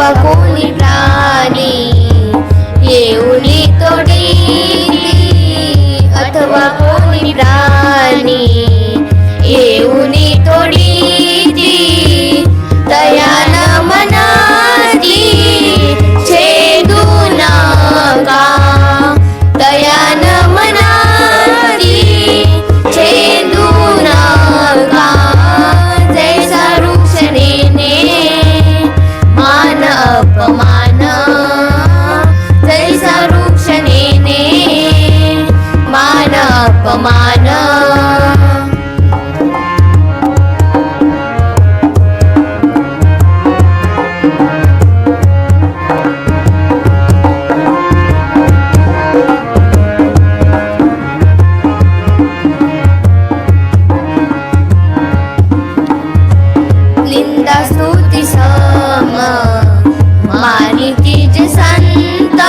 अथवा कोणी प्राणी येऊनी तोडीती, अथवा कोणी प्राणी येऊनी तोडीती, दयान मनाची छेदू नका, दयान मनाची छेदू नका, जैसा वृक्ष नेणे मान अपमान, जैसा वृक्ष नेणे मान अपमान. निंदा स्तुती सम मानिती जे संत,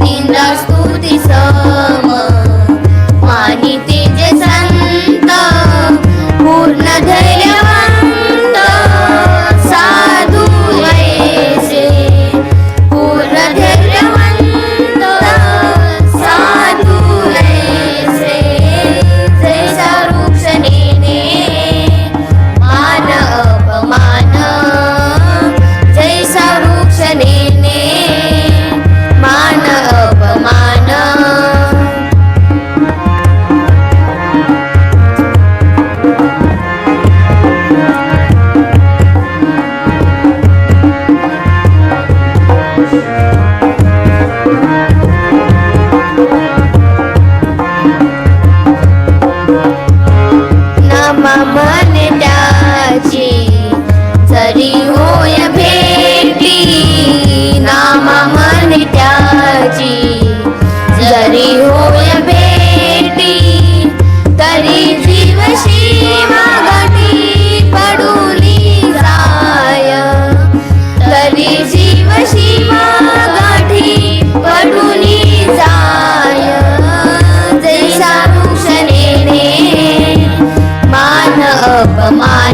निंदा स्तुती सम मानिती जे संत, पूर्ण धैर्यवंत साधू ऐसे, पूर्ण धैर्यवंत साधू ऐसे, जैसा वृक्ष नेणे मान अपमान, जैसा वृक्ष नेणे मान अपमान. नामा मन त्याची जरी होय भेटी, नामा मन त्याची जरी होय भेटी, तरी जीव सीमा गाठी पडूनी जाय, तरी जीव सीमा गाठी पडूनी जाय, जैसा वृक्ष नेणे मान अपमान.